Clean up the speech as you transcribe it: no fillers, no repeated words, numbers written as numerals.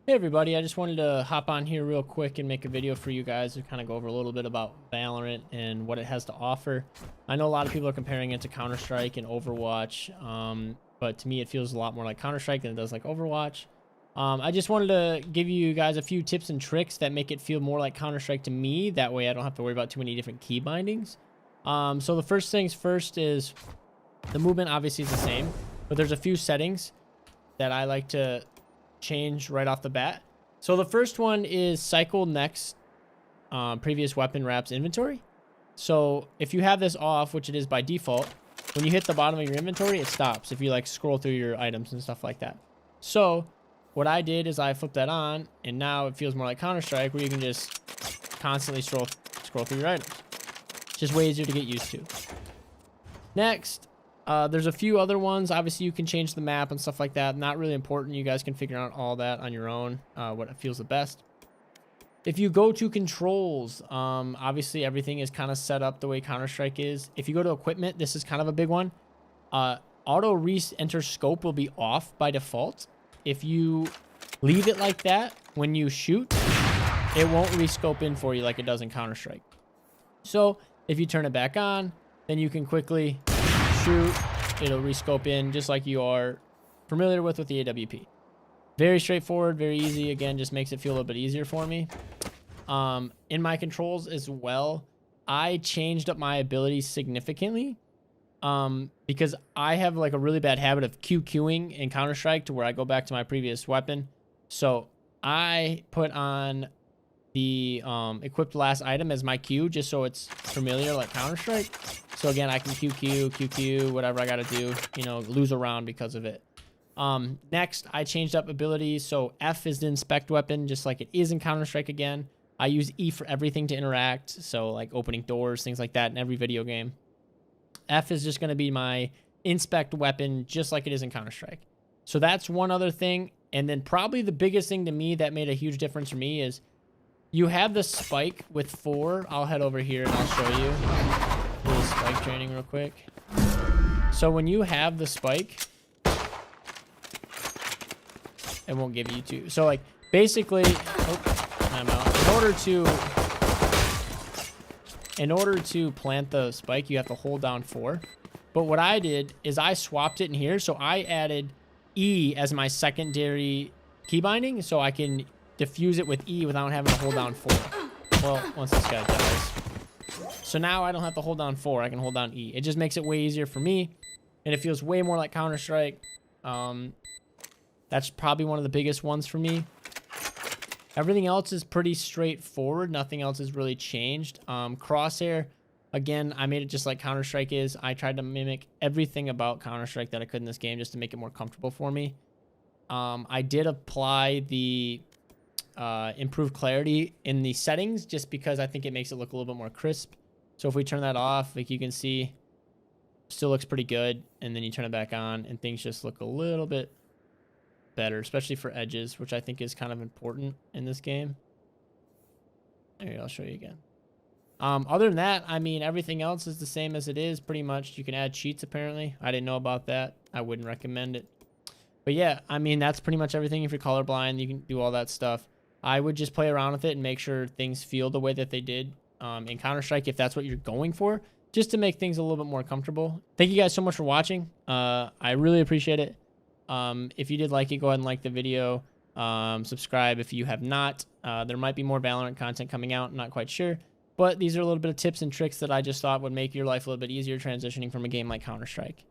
Hey everybody, I just wanted to hop on here real quick and make a video for you guys to kind of go over a little bit about Valorant and what it has to offer. I know a lot of people are comparing it to Counter-Strike and Overwatch, but to me it feels a lot more like Counter-Strike than it does like Overwatch. I just wanted to give you guys a few tips and tricks that make it feel more like Counter-Strike to me. That way I don't have to worry about too many different key bindings. So the first things first is the movement obviously is the same, but there's a few settings that I like to change right off the bat. So the first one is cycle next previous weapon wraps inventory. So if you have this off, which it is by default, when you hit the bottom of your inventory, it stops if you like scroll through your items and stuff like that. So what I did is I flipped that on, and now it feels more like Counter-Strike, where you can just constantly scroll through your items. It's just way easier to get used to. Next, there's a few other ones. Obviously, you can change the map and stuff like that. Not really important. You guys can figure out all that on your own, what feels the best. If you go to controls, obviously everything is kind of set up the way Counter-Strike is. If you go to equipment, this is kind of a big one. Auto re-enter scope will be off by default. If you leave it like that, when you shoot, it won't re-scope in for you like it does in Counter-Strike. So if you turn it back on, then you can quickly shoot. It'll rescope in just like you are familiar with the AWP. Very straightforward, very easy. Again, just makes it feel a little bit easier for me. In my controls as well, I changed up my abilities significantly because I have like a really bad habit of QQing in Counter-Strike to where I go back to my previous weapon. So I put on the equipped last item as my Q just so it's familiar like Counter-Strike. So again, I can QQ, whatever I got to do, you know, lose a round because of it. Next, I changed up abilities. So F is the inspect weapon, just like it is in Counter-Strike again. I use E for everything to interact. So like opening doors, things like that in every video game. F is just going to be my inspect weapon, just like it is in Counter-Strike. So that's one other thing. And then probably the biggest thing to me that made a huge difference for me is you have the spike with 4. I'll head over here and I'll show you a little spike training real quick. So when you have the spike, it won't give you 2. So like basically, I'm out. In order to plant the spike, you have to hold down 4. But what I did is I swapped it in here. So I added E as my secondary key binding, so I can diffuse it with E without having to hold down 4. Well, once this guy dies. So now I don't have to hold down 4. I can hold down E. It just makes it way easier for me, and it feels way more like Counter-Strike. That's probably one of the biggest ones for me. Everything else is pretty straightforward. Nothing else has really changed. Crosshair, again, I made it just like Counter-Strike is. I tried to mimic everything about Counter-Strike that I could in this game just to make it more comfortable for me. I did apply the improved clarity in the settings just because I think it makes it look a little bit more crisp. So if we turn that off, like you can see, still looks pretty good. And then you turn it back on and things just look a little bit better, especially for edges, which I think is kind of important in this game. Here, I'll show you again. Other than that, I mean, everything else is the same as it is pretty much. You can add cheats apparently. I didn't know about that. I wouldn't recommend it. But yeah, I mean, that's pretty much everything. If you're colorblind, you can do all that stuff. I would just play around with it and make sure things feel the way that they did in Counter-Strike, if that's what you're going for, just to make things a little bit more comfortable. Thank you guys so much for watching. I really appreciate it. If you did like it, go ahead and like the video. Subscribe if you have not. There might be more Valorant content coming out. I'm not quite sure. But these are a little bit of tips and tricks that I just thought would make your life a little bit easier transitioning from a game like Counter-Strike.